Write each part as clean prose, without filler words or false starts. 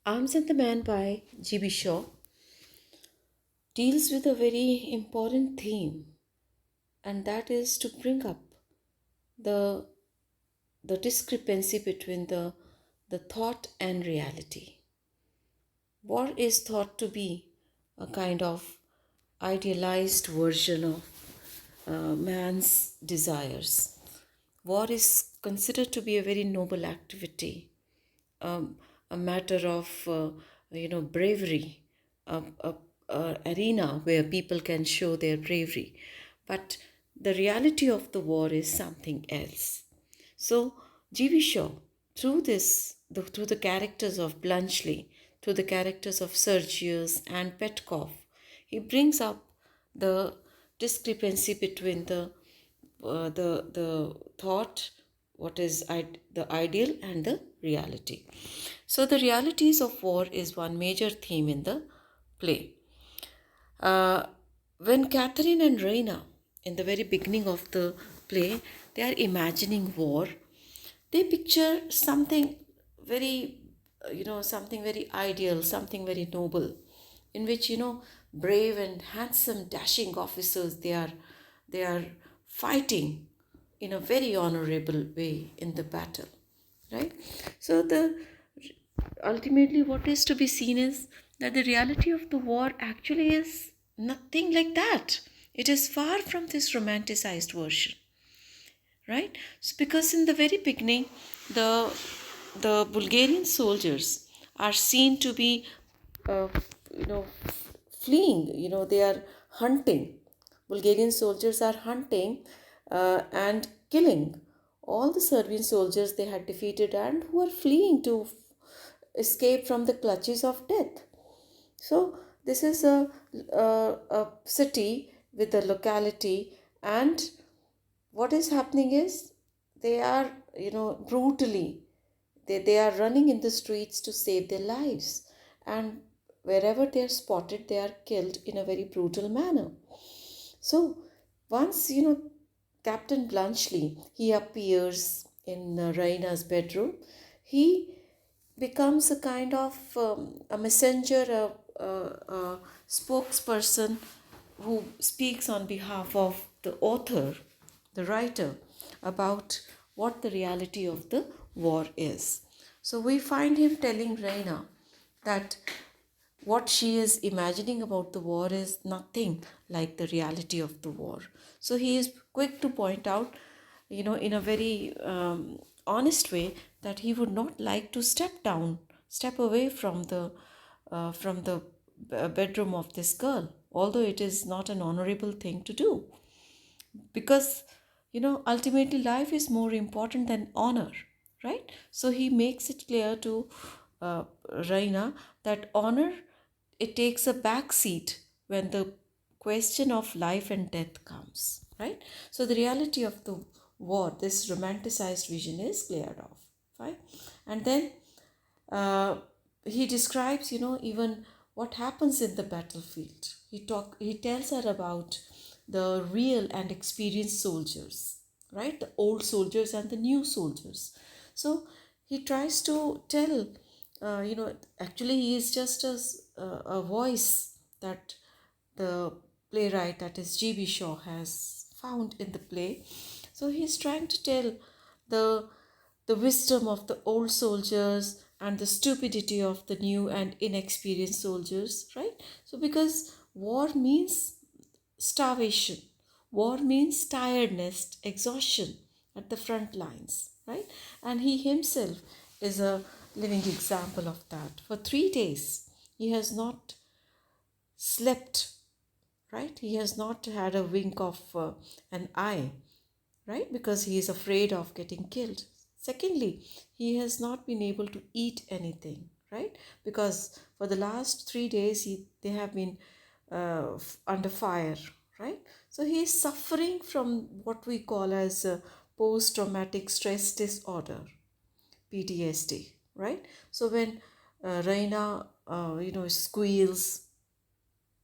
Arms and the Man by G.B. Shaw deals with a very important theme, and that is to bring up the, the discrepancy between the thought and reality. War is thought to be a kind of idealized version of man's desires. War is considered to be a very noble activity, um, a matter of bravery, a arena where people can show their bravery. But the reality of the war is something else. So G.V. Shaw, through the characters of Blunchley, through the characters of Sergius and Petkov, he brings up the discrepancy between the thought, what is the ideal, and the reality. So the realities of war is one major theme in the play. uh, when Catherine and Reina, in the very beginning of the play, they are imagining war, they picture something very, something very ideal, something very noble, in which, brave and handsome, dashing officers, they are fighting in a very honorable way in the battle, right? So the ultimately what is to be seen is that the reality of the war actually is nothing like that. It is far from this romanticized version, right? So because in the very beginning, the Bulgarian soldiers are seen to be uh, you know fleeing. They are hunting. Bulgarian soldiers are hunting and killing all the Serbian soldiers they had defeated and who are fleeing to escape from the clutches of death. So this is a city with a locality, and what is happening is they are, brutally, they are running in the streets to save their lives, and wherever they are spotted, they are killed in a very brutal manner. So once, Captain Blunchley, he appears in Raina's bedroom, he becomes a kind of a messenger, a spokesperson who speaks on behalf of the author, the writer, about what the reality of the war is. So we find him telling Raina that what she is imagining about the war is nothing like the reality of the war. So he is quick to point out, in a very honest way, that he would not like to step away from the bedroom of this girl, although it is not an honorable thing to do, because ultimately life is more important than honor, right? So he makes it clear to Raina that honor, it takes a back seat when the question of life and death comes, right? So the reality of the war, this romanticized vision, is cleared off, right? And then he describes, even what happens in the battlefield. He tells her about the real and experienced soldiers, right? The old soldiers and the new soldiers. So he tries to tell, actually he is just a voice that the playwright, that is G.B. Shaw, has found in the play. So he's trying to tell the wisdom of the old soldiers and the stupidity of the new and inexperienced soldiers, right? So because war means starvation, war means tiredness, exhaustion at the front lines, right? And he himself is a living example of that. For 3 days he has not slept, right? He has not had a wink of an eye, right? Because he is afraid of getting killed. Secondly, he has not been able to eat anything, right? Because for the last 3 days, they have been under fire, right? So he is suffering from what we call as post traumatic stress disorder, PTSD, right? So when Raina, squeals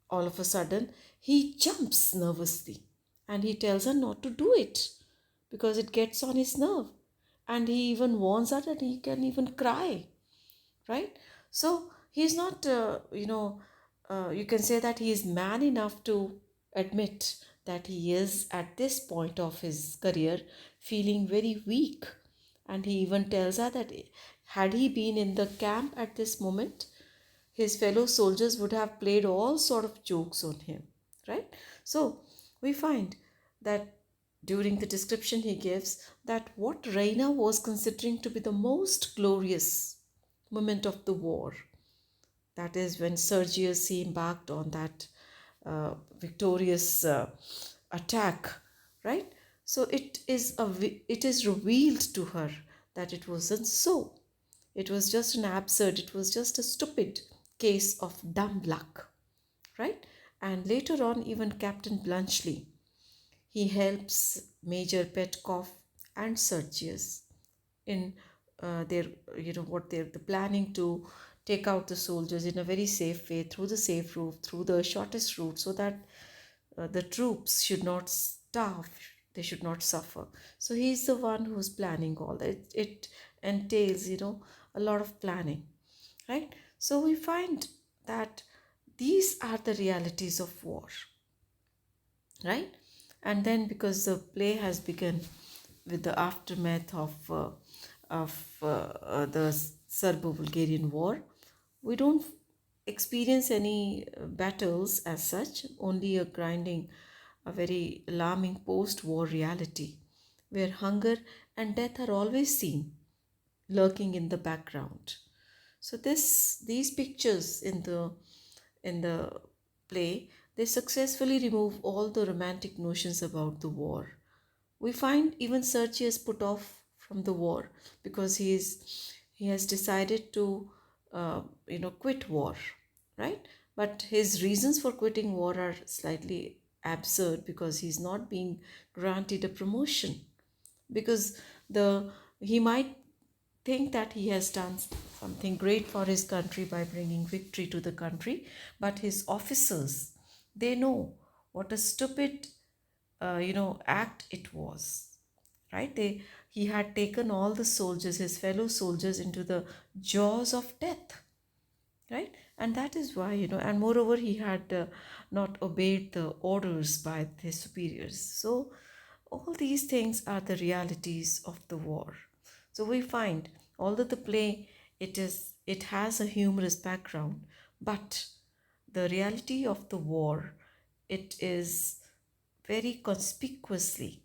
all of a sudden, he jumps nervously and he tells her not to do it because it gets on his nerve. And he even warns her that he can even cry, right? So he's not, you can say that he is man enough to admit that he is at this point of his career feeling very weak. And he even tells her that had he been in the camp at this moment, his fellow soldiers would have played all sort of jokes on him, right? So we find that during the description he gives, that what Reina was considering to be the most glorious moment of the war, that is when Sergius he embarked on that victorious attack, right? So it is revealed to her that it wasn't so. It was just an absurd, it was just a stupid case of dumb luck, right? And later on, even Captain Blunchley, he helps Major Petkov and Sergius in their, what they're planning to take out the soldiers in a very safe way, through the safe route, through the shortest route, so that the troops should not starve, they should not suffer. So he's the one who's planning all that. It entails, a lot of planning, right? So we find that these are the realities of war, right? And then because the play has begun with the aftermath of the Serbo-Bulgarian War, we don't experience any battles as such, only a grinding, a very alarming post-war reality where hunger and death are always seen lurking in the background. So these pictures in the play, they successfully remove all the romantic notions about the war. We find even Sergius put off from the war because he has decided to quit war, right? But his reasons for quitting war are slightly absurd because he's not being granted a promotion, because the he might think that he has done something great for his country by bringing victory to the country, but his officers, they know what a stupid act it was, right? He had taken all the soldiers, his fellow soldiers, into the jaws of death, right? And that is why, and moreover he had not obeyed the orders by his superiors. So all these things are the realities of the war. So we find, although the play, it has a humorous background, but the reality of the war, it is very conspicuously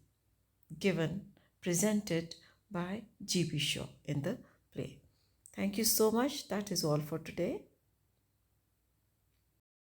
given, presented by G.B. Shaw in the play. Thank you so much. That is all for today.